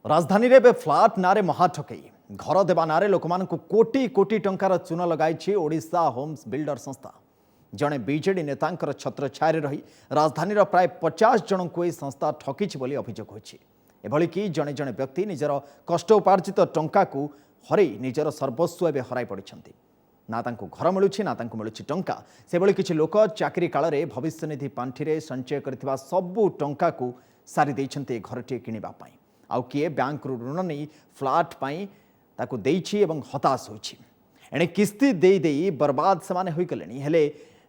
राजधानी रे फ्लाट नारे महाठकई घर देवा नारे लोक कोटी कोटी टंकार चून लगाई ओडिशा होम्स बिल्डर संस्था। जड़े बीजेडी नेतांकर छत्र छाया रही राजधानी प्राय 50 जन को यह संस्था ठकी बोली अभियोग होती। एभली कि जड़े जड़े व्यक्ति निजर कष्ट उपार्जित टंका को हरई निजर सर्वस्व एवं हराई पड़ती। ना तांको घर मिलूँ ना तांको मिलूँ टंका। से भली किछि लोक चाकरी काल रे भविष्य निधि पांठि संचय करथिबा सबु टंका को सारी देइछन्ते घरटे किनिबा पाई। आउ किए बैंक ऋण नहीं फ्लाट पाई ताकू देइछि एवं हताश होइछि। एणे किस्ती देई देई बर्बाद समान होई गलेनी हेले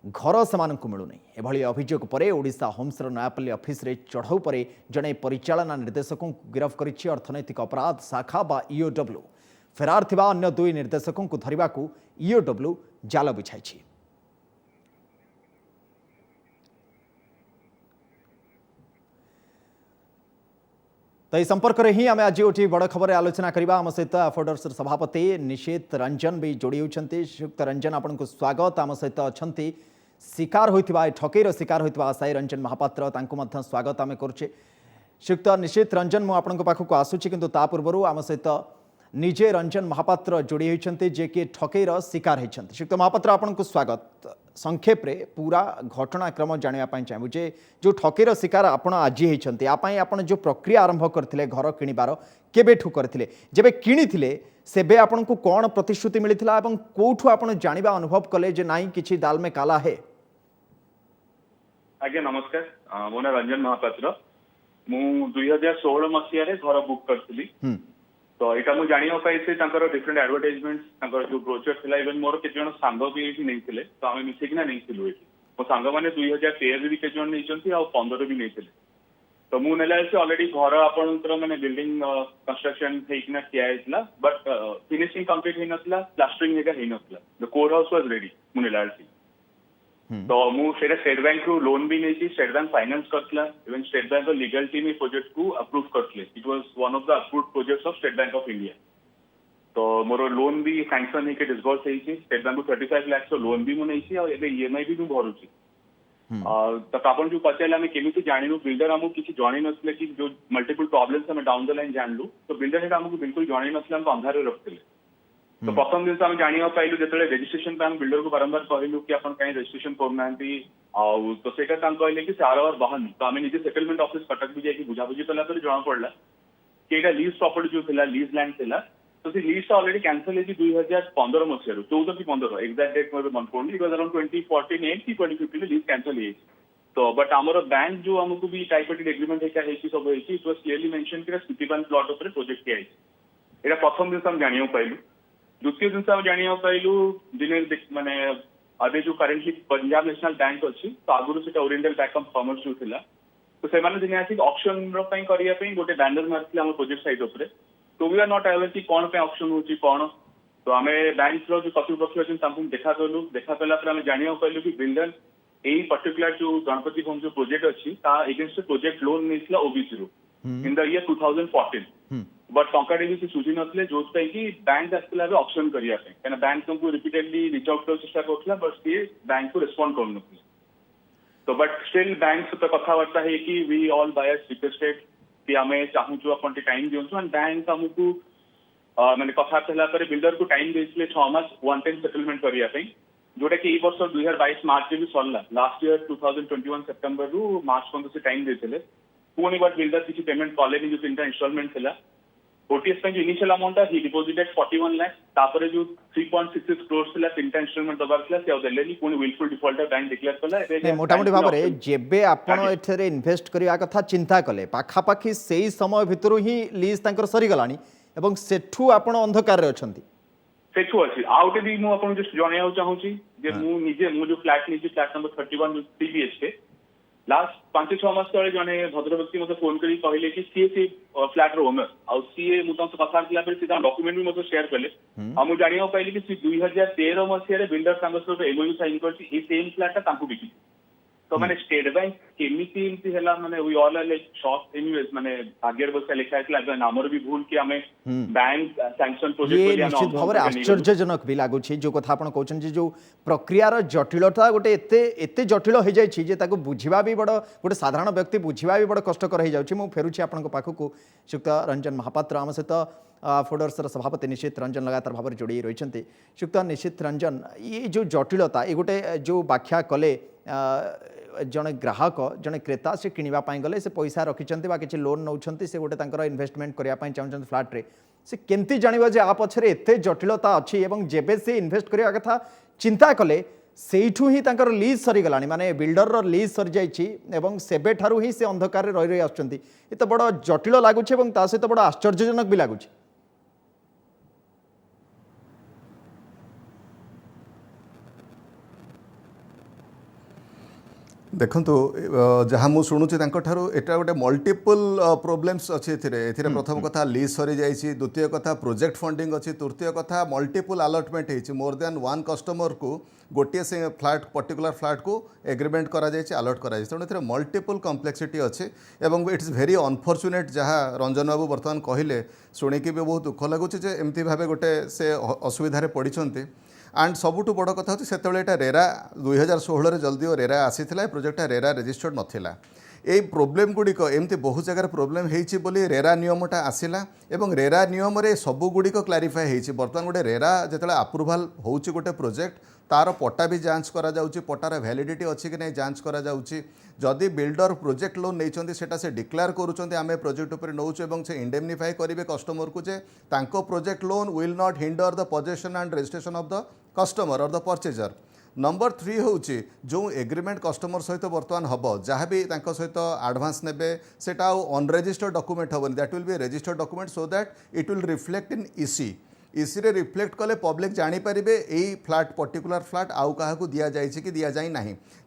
घर समानकु मिलुनी। एभली अभियोग परे ओडिशा होम्स नयापल्ली ऑफिस रे चढ़ाऊ परे जड़े परिचालना निर्देशकों गिरफ करिछि अर्थनैतिक अपराध शाखा बा ईओडब्ल्यू। फेरार थिबा अन्य दुई निर्देशकों को धरिबाकू ईओडब्ल्यू जाल बिछाइछि। तो इस संपर्क में ही आम आज गोटे बड़ खबर आलोचना करवा। आम सहित अफोर्डर्स सभापति निशित रंजन भी जोड़ी होती। श्रीयुक्त रंजन आपन को स्वागत। आम सहित अच्छा शिकार होता ठकईर शिकार होता आशाई रंजन महापात्र तांको स्वागत आम करुचे। श्रीयुक्त निशित रंजन मुझे पाखक आसूची किंतु ता पूर्व आम सहित निजे रंजन महापात्र जोड़ी होती जे कि ठकईर शिकार होती। श्रीयुक्त महापात्र आपन को स्वागत। संक्षेप रे पूरा घटनाक्रम जानापी चाहूँ जे जो ठकईर शिकार आपण आज होती आपण जो प्रक्रिया आरंभ करते घर किणवार केबेठू करते जेबे किणी सेबे आपण को कौन प्रतिश्रुति मिलता कौठू आप जाना अनुभव कले जे नाई किछि दाल में काला है। आज्ञा नमस्कार मो ना रंजन महापात्र। मु 2016 मसीह घर बुक करी तो यहाँ मुझे जाना पाई डिफरेंट एडवर्टाइजमेंट जो ब्रोचर था इवन मोर के जन सांग भी ये नहीं तो आम मिसेकिना नहीं मो सांग मैंने 2013 भी के जन नहीं 15 भी नहीं तो मुझे अलरेडी घर आपंकर मैंने बिल्डिंग कंस्ट्रक्शन ठिया बट फिनिशिंग कंप्लीट होना plastering the core house was ready मुझे तो मुझे स्टेट बैंक रू लोन भी नहीं स्टेट बैंक फाइनेंस करथिला even state bank legal team project को अप्रूव करथिले। It was one of the approved projects of State Bank of India. तो मोर लोन भी सैंक्शन होके डिस्बर्स होईछि स्टेट बैंक को 35 लाख लोन भी मु नैछि और एबे ईएमआई भी मु भरुछि। तो आपण जो पचाले हमें केमिति जानिनु बिल्डर हमको किछि जणै नथिले कि जो मल्टीपल प्रॉब्लम्स हमें डाउन द लाइन जानलु तो बिल्डर हेटा हमको बिल्कुल जणै नथिले हमको अंधारे रखथिले। तो प्रथम दिन आम जाना पाइलु जो रेजिस्ट्रेशन बिल्डर को बारंबार कहलु कि आप कहीं रेजिस्ट्रेशन करना तो से कहले कि आर आर बाहर तो आम निजे सेटलमेंट ऑफिस कटक भी जाकि बुझाबुझी कला जना पड़ा कि यहाँ लीज प्रॉपर्टी जो था लीज लैंड था तो सी लीज ऑलरेडी कैंसल है 2015 मसीह 14 कि 15 एक्जाक्ट डेट मैं मन पड़नी इट वाज अराउंड 2014 कि 2015 लीज कैंसल है। तो बट आमर बैंक जो आमको भी टाइपरेटेड एग्रीमेंट सब इट वाज क्लियरली मेंशन कि सिटी1 प्लॉट उपर प्रोजेक्ट किया यहाँ प्रथम दिन आम जाना पाइलु। द्वितीय दिन आम जाना पाइलु दिने माने अबे जो करेंटली पंजाब नेशनल बैंक अच्छी तो आगुरी से ओरिएंटल बैंक ऑफ कॉमर्स जो थिला तो से माने दिने आसी ऑक्शन करने गोटे बैनर मारथिले हम प्रोजेक्ट साइट उपरे तो वी आर नॉट अवेयर कि कौन पे ऑक्शन होची कौन तो आम बैंक रो जो कर्तृपक्ष अच्छे देखा कलु देखा कला आम जाना पाइलु कि बिल्डर यही पर्टिकुलर जो गणपति होम जो प्रोजेक्ट अच्छी एगेंस्ट प्रोजेक्ट लोन नहीं ओबीसी रू इन द ईयर 2014 बट टंका भी से सुझी नथिले जो कि बैंक आसला ऑप्शन करने बैंक तुमको रिपीटेडली रिच आउट कर चेष्टा करथिला बट सी बैंक को रिस्पोंड करन तो बट स्टिल बैंक सहित कथबार्ता है कि वी ऑल बायर्स रिक्वेस्टेड कि आम चाहूँ अपन टाइम दिंतु एंड बैंक आमको मैंने कथबार्ता बिल्डर को टाइम देते 6 मास वन टाइम सेटलमेंट करने जोटा कि ये वर्ष 2022 मार्च भी सरला लास्ट ईयर 2021 सेप्टेम्बर रू मार्च पर्यंत से टाइम देते पुणी बट बिल्डर किसी पेमेंट कले जो 3टा इंस्टॉलमेंट था ओटीएस जो इनिशियल अमाउंट ही डिपोजिटेड 41 लाख तापर जो 3.66 करोड़ थिला 3टा इंस्टॉलमेंट दबार थिला से देलेनी पुणी विलफुल डिफॉल्टर बैंक डिक्लेयर कला मोटामोटी भाव में जेबे आपण एठरे इन्वेस्ट करिया कथा चिंता कले पाखापाखी सेही समय भितरु ही लीज तांकर सरी गलानी एवं सेठू आपण अंधकार रे अछंती सेठू अछि आउटे भी मु आपण जस्ट जणाया चाहूची जे मु निजे मु जो फ्लैट निजे फ्लैट नंबर 31 3 बीएचके लास्ट 5-6 मास तले जने भद्र व्यक्ति मते फोन करी कहले कि सी फ्लैट रो ओनर आ सी मु तो कथा किला पर सीधा डॉक्यूमेंट भी मते शेयर कले हम जानिया पाइले कि 2013 मसिया रे बिल्डर संग सहित एमओयू साइन करछि ए सेम फ्लैट ता तांको बिकी तो माने स्टेट बैंक केमिति एमती हला माने we all are like shock anyways माने भाग्यर बस लिखा है नामर भी भूल कि हमें बैंक सैंक्शन प्रोजेक्ट ये बोली हमें निश्चित भाव आश्चर्यजनक भी लगुच जो कथा आप कहते जो प्रक्रियार जटिलता गोटे एते जटिल हो जाए बुझा भी बड़ गोटे साधारण व्यक्ति बुझा भी बड़ कष्टकर हो जाऊँ फेरुची आपण पाखक श्रीयुक्त रंजन महापात्र आम सहित फोडर्सर सभापति निश्चित रंजन लगातार भाव में जोड़ी रही श्रीयुक्त निश्चित रंजन ये जो जटिलता ये गोटे जो व्याख्या कले जड़े ग्राहक जड़े क्रेता से किणापी गले से पैसा रखिंट किसी लोन नौ से गोटे इन्वेस्टमेंट करने चाहते फ्लाट्रे से केमती जानवा जे आ पछरे एते जटिलता अच्छी एवं जेबे से इन्वेस्ट करने कथा चिंता कले सेठू ही तांकर लीज सरीगला माने बिल्डर लीज सरी जाइए सेबे ठारू ही से अंधकार रही रही आसुँच ये तो बड़ जटिल लगुच सहित बड़ आश्चर्यजनक भी लगुच देखु जहाँ मुझे शुणुची एटा गोटे मल्टीपल प्रोब्लेम्स अच्छी प्रथम कथा लीज सरी जाइए द्वितीय कथा प्रोजेक्ट फंडिंग अच्छी तृतीय कथा मल्टीपल अलटमेंट हो मोर देन वन कस्टमर को गोटे से फ्लाट पर्टिकुलर फ्लाट को एग्रीमेंट करा अलट करा तेणु मल्टीपल कम्प्लेक्सिटी अच्छे एवं इट्स भेरी अनफर्चुनेट जहाँ रंजन बाबू बर्तमान कहले शुणिकी भी बहुत दुख लगुच एमती भाव गोटे से असुविधा पड़ते एंड सबुठ बड़ कथा होची सेतेबेले एटा रेरा 2016 रे जल्दी रेरा आसीथिला प्रोजेक्ट रेरा रजिस्टर्ड नथिला ये प्रोब्लेम गुड़िक एमती बहुत जगह प्रोब्लेम होती बोली रेरा नियमटा आसला एवं रेरा नियम रे सबू गुड़िक क्लारिफाई होती बर्तमान गोटे रेरा जिते अप्रूवाल होची गोटे प्रोजेक्ट तार पट्टा भी जांच करा जाउची पट्टार वैलिडिटी अच्छी कि नहीं जांच करा जाउची जदि बिल्डर प्रोजेक्ट लोन नहीं सेटा से डिक्लेयर करुँच आम प्रोजेक्ट उपर नौचु से इंडेमनिफाई करेंगे कस्टमर को जे तांको project loan will not hinder the possession and registration of the customer और द परचेजर नंबर 3 होची जो एग्रीमेंट कस्टमर सहित बर्तमान हम जहाँ भी सहित आडभांस ने सेटा अनरेजिस्टर्ड डॉक्यूमेंट हेनी that will be registered document so that it will reflect in इसी इसी रे रिफ्लेक्ट कले पब्लिक जानीपारे यही फ्लाट पर्टिकुलर फ्लाट आउ क्या दि जाए कि दि जाए ना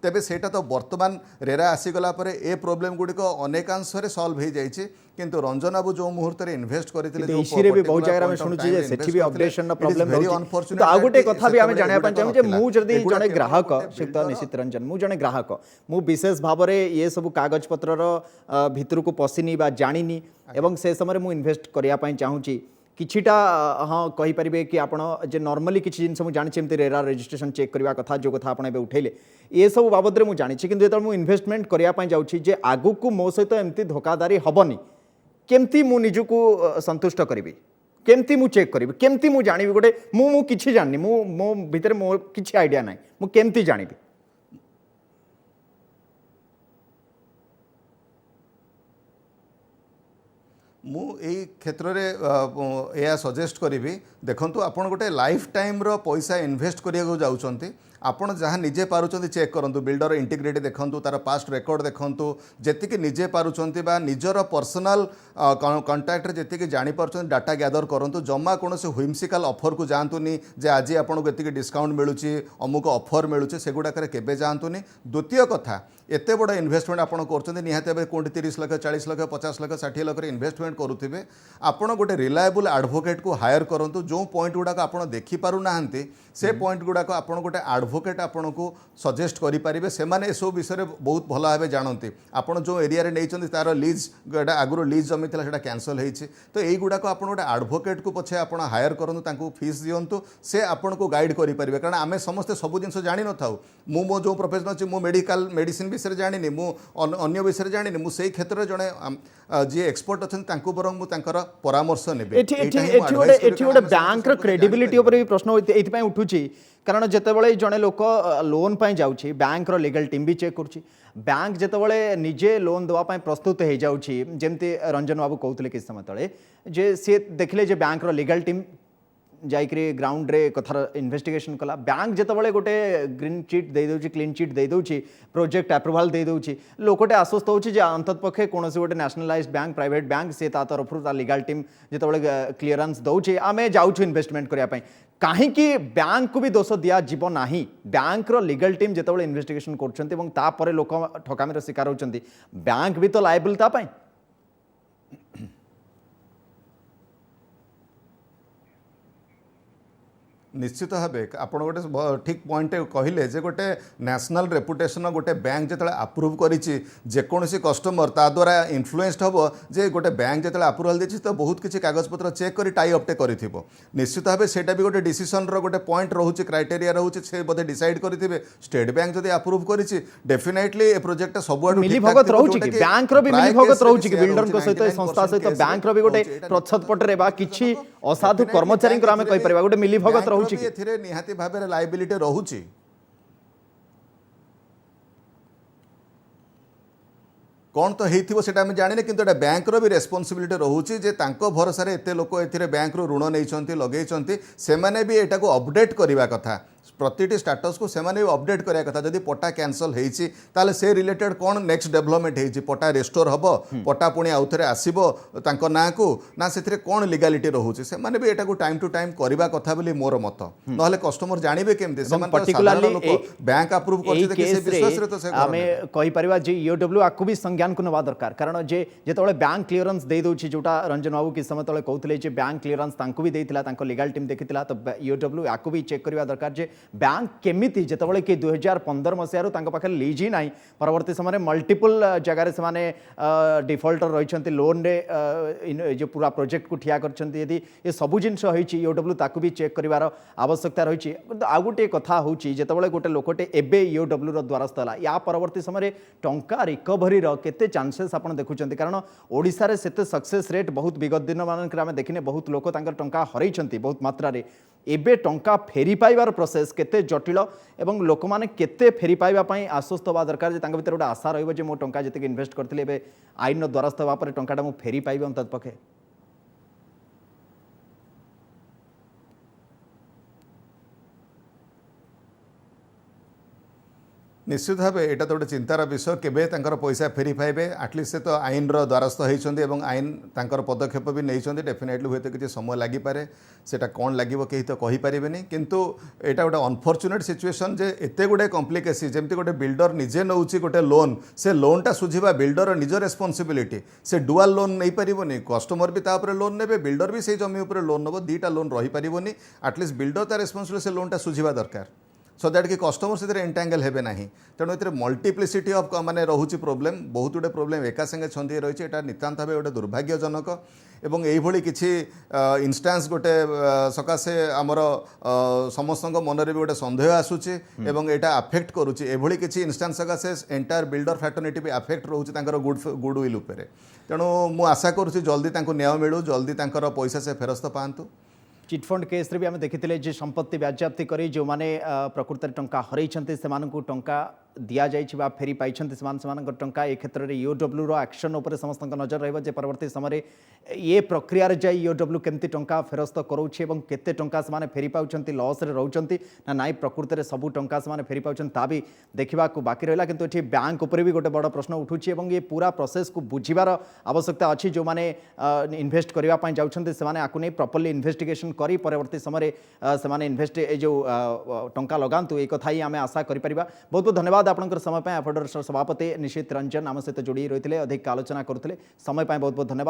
तेबे सेटा तो वर्तमान रेरा आसीगला ए प्रोब्लेम गुड़िक अनेकांश सल्व हो जाए किंतु रंजन बाबू जो मुहूर्त में इन्वेस्ट करते इसी भी बहुत जगह शुणुचे जे सेठी भी अपडेशन प्रॉब्लम होची आ गोटे कथा भी आमे जानिया पन चाहू जे मु जदी जने ग्राहक श्रीयुक्त निश्चित रंजन मु जने ग्राहक मु विशेष भाव में ये सब कागज पत्रर भितर को पशिनी बा जानिनी एवं से समय मु इन्वेस्ट करिया पन चाहूची किछिटा हाँ कहींपारे कि आप नॉर्मली किसी जिन मुझे जानी रेरा रजिस्ट्रेशन चेक करने कथा जो कथा आप उठेले ये सब बाबद में मुझे जानी कि जो इन्वेस्टमेंट करने जाऊँगी आगु को मो सहित एमती धोखाधारी हेनी केमती मु निजको संतुष्ट करी केमती मु चेक करी केमती मु जानी गोटे मु किछि जानी मो भितर मो किछि आइडिया ना मु केमती जानी मु यही क्षेत्र में यह सजेस्ट करी देखु आप गोटे लाइफ टाइम रो पैसा इन्वेस्ट करिया जाउछंती आपण जहाँ निजे पारुचंती चेक करंतु बिल्डर इंटीग्रिटी देखंतु तार पास्ट रेकर्ड देखंतु जेतिकी निजे पारुचंती बा निजर पर्सनल कांटेक्ट रे जेतिकी जानि पारुचंती डाटा गैदर करंतु जमा कोनोसे व्हिम्सिकल ऑफर को जांतुनी जे आज आपन को एतिकी डिस्काउंट मिलुची अमुक ऑफर मिलुची सेगुडा करे केबे जांतुनी द्वितीय कथा एते बड़ इन्वेस्टमेंट आपन करचंती निहाते बे कोंटी 30 लाख 40 लाख 50 लाख 60 लाख इन्वेस्टमेंट करुथिबे आपन गोटे रिलायबल एडवोकेट को हायर करंतु जो पॉइंट गुडा आपन देखि पारु नाहंती से पॉइंट गुडा आपन गोटे एडवोकेट आपन को सजेस्ट करि पारिबे सेमाने एसो विषय बहुत भल भाबे जानंती आपन जो एरिया रे नैचंती तार लीज गडा आगुरो लीज जमी थिला सेटा कैंसल हेछि तो एई गुडा को आपन गोटे एडवोकेट को पछे आपन हायर करंतु तांको फीस दियंतु से आपन को गाइड करि पारिबे कारण आमे समस्त सब जिंस जानि न थाउ मो जो प्रोफेशन अछि मो मेडिकल मेडिसिन विषय जानिनी मु अन्य विषय जानिनी मु सेई क्षेत्र जणे जे एक्सपर्ट अछन तांको बरंग मु तांकर परामर्श नेबे एठी गोटे बैंक रो क्रेडिबिलिटी ऊपर भी प्रश्न एथि पय उठुची कारण जेतेबेले जड़े लोक लोन पाई जाउची बैंक रो लीगल टीम भी चेक करुची बैंक जेतेबेले निजे लोन देवा पाई प्रस्तुत हो जाउची जेमती रंजन बाबू कहते किस समय तले जे सी देखले जे बैंक रो लीगल टीम जाइकरी ग्राउंड रे कथार इन्वेस्टिगेशन कला बैंक जेतेबेले गोटे ग्रीन चिट दे दउची क्लीन चिट दे दउची प्रोजेक्ट अप्रूवल दे दउची लोकटे आश्वस्त होची जे अंतत पक्षे कोनोसी गोटे नेशनलाइज्ड बैंक प्राइवेट बैंक से ता तरफ ता लीगल टीम जेतेबेले क्लियरेंस दउची आमे जाउछु इन्वेस्टमेंट करिया पई कहीं बैंक को भी दोष दिया जीव ना बैंक रो लीगल टीम जेतेबेले इन्वेस्टिगेशन करछंती एवं ता परे लोक ठकामीर शिकार होचंती बैंक भी तो लायबल ता पई निश्चित भावे आपण गोटे ठीक पॉइंट कहले जे गोटे नेशनल रेपुटेशन गोटे बैंक जो अप्रूव करिछि जेकोसी कस्टमर ता द्वारा इन्फ्लुएंस्ड हम जे गोटे बैंक जो अप्रूवल देछि तो बहुत किसी कागजपत्र चेक करी टाई अपटे करिथिबो निश्चित भावे सेटा भी गोटे डिसीजन रो गोटे पॉइंट रहउछि क्राइटेरिया रहउछि से बोधे डिसाइड करिथिबे स्टेट बैंक जदि अप्रूव करिछि डेफिनेटली ए प्रोजेक्ट सबुआडू मिली भगत रहउछि कि बैंक रो भी मिली भगत रहउछि कि बिल्डर को सहित संस्था सहित बैंक रो भी गोटे प्रच्छद पटरे बा किछि असाधु कर्मचारी को आमे कहि परबा गोटे मिली भगत रहउछि कि एथिरे निहाती भाबे लायबिलिटी रहउछि कौन तो हेइथिबो सेटा हम जानिने किंतु एटा बैंक रो भी रेस्पोंसिबिलिटी रहउछि जे तांको भरोसा रे एते लोक एथिरे बैंक रो ऋण नैछंती लगेइछंती सेमाने भी एटा को अपडेट करिवा कथा प्रतिटी स्टाटस को सेमाने भी अपडेट करिया कथा जदि पट्टा कैंसल हेइछि ताले से रिलेटेड कौन नेक्स्ट डेवलपमेंट हेइछि पट्टा रिस्टोर हबो पट्टा पुणी आउथरे आसीबो तांको ना को ना सेथिरे कौन लीगैलिटी रहउछि सेमाने भी एटा को टाइम टू टाइम करिवा कथा बोली मोर मत नहले कस्टमर जानिबे केमते सेमान पर्टिकुलरली बैंक अप्रूव करछि देखि से विश्वास रे तो से हमें कहि परिबा जे ईओडब्ल्यू आकु भी संज्ञान को नवा दरकार कारण जे जेतबेले बैंक क्लियरेंस दे दउछि जोटा रंजन बाबू कि समय तले कहउतले जे बैंक क्लियरेंस तांको भी देइतिला तांको लीगल टीम देखितिला तो ईओडब्ल्यू आकु भी चेक करिवा दरकार जे बैंक केमिति जेतबेले कि 2015 मसियारू तांको पाखे लीज ही नाही परवर्ती समय मल्टीपल जगह से माने डिफॉल्टर रहिछंती लोन रे जो पूरा प्रोजेक्ट को ठिया करछंती यदि ये सबु जिंस होईछि ईओडब्ल्यू ताकु भी चेक करिवार आवश्यकता रहिछि आ गोटे कथा होछि जेतबेले गोटे लोकटे एबे ईओडब्ल्यू रो द्वारस्थ हला या परवर्ती समय टंका रिकवरी रो केते चांसेस आपण देखुछंती कारण ओडिसा रे सेते सक्सेस रेट बहुत विगत दिन मान आमे देखिने बहुत लोक तांकर टंका हरैछंती बहुत मात्रा रे एबे टंका फेरी पाइबार प्रोसेस केते जटिल एवं लोक माने केते फेरी पाइबा पई आश्वस्त होबा दरकार जे तांका भीतर गोटे आशा रहइबो जे मो टंका जते इन्वेस्ट करथिले एबे आईन द्वारस्थ होबा पर टंकाटा मो फेरी पाइबो तत पखे निश्चित भाव यहाँ तो गोटे चिंतार विषय केबे तांकर पैसा फेरी पाइबे आटलिस्ट से तो आईन रो द्वारस्थ होइछंती एवं आईन तांकर पदक्षेप भी नहीं डेफिनेटली हुए तो किसी समय लगी पारे सेटा कौन लगिबो केही तो कहि परिबेनी किंतु एटा गोटे अनफॉर्चुनेट सिचुएशन जे एते गोटे कॉम्प्लिकेसी जेमती गोटे बिल्डर निजे नउची गोटे लोन से लोनटा सुझिबा बिल्डर निज रेस्पोंसिबिलिटी से डुआल लोन नहीं पारिबोनी कस्टमर भी तापर लोन नेबे बिल्डर भी से जमी ऊपर लोन नबो दीटा लोन रही पारिबोनी एटलिस्ट बिल्डर ता रेस्पोंसिबिलिटी से लोनटा सुझिबा दरकार सो दैट कि कस्टमर से एंटांगल हेबे नाही तेणु ए मल्टीप्लिसिटी ऑफ माने रहुची प्रोब्लेम बहुत गुटे प्रोब्लेम एका संगे छंदी रही है नितांत भाव गोटे दुर्भाग्यजनक एवं यही किसी इन्स्टान्स गोटे सकाशे आमर समस्त मन भी गोटे सन्देह आसूची एवं एटा अफेक्ट करुच्ची एभली किसी इन्स्टान्स सकाशे एंटायर बिल्डर फैटर्निटी भी अफेक्ट रोचे गुडविल उपर तेणु मु आशा करुच्ची जल्दी न्याय मिलू जल्दी पैसा से फेरस्त पातु चिटफंड केस रे भी आम देखिले जे संपत्ति बाज्याप्ति करी जो माने प्रकृत टंका हरैछंती सेमानकु टंका दिया जाइछि बा फेरी पाइछंती सेमान टंका ए क्षेत्र में ईओडब्ल्यू रो एक्शन उपर समस्त नजर रहिबो जे परवर्ती समय ये प्रक्रिया रे जाई ईओडब्ल्यू केमती टंका फेरस्त करोछि एवं केते टंका सेमाने फेरी पाउछंती लॉस रे रहउछंती ना नाइ प्रकृत रे सबु टंका सेमाने फेरी पाउछंती ता भी देखिबा को बाकी रहला किंतु एठी बैंक उपर भी गोटे बड़ प्रश्न उठुछि एवं ये पूरा प्रोसेस को बुझिबार आवश्यकता अछि जो माने इन्वेस्ट करिवा पई जाउछंती सेमाने आकु नै प्रॉपर्ली इन्वेस्टिगेशन करी परवर्ती समय सेमाने इन्वेस्ट ए जो टंका लगांतु ए कथा ही आमे आशा करि परिबा बहुत बहुत धन्यवाद आपनकर समय पे एफोडर सभापति निशित रंजन आम सहित जोड़ी रही अधिक आलोचना करुले समय बहुत बहुत धन्यवाद।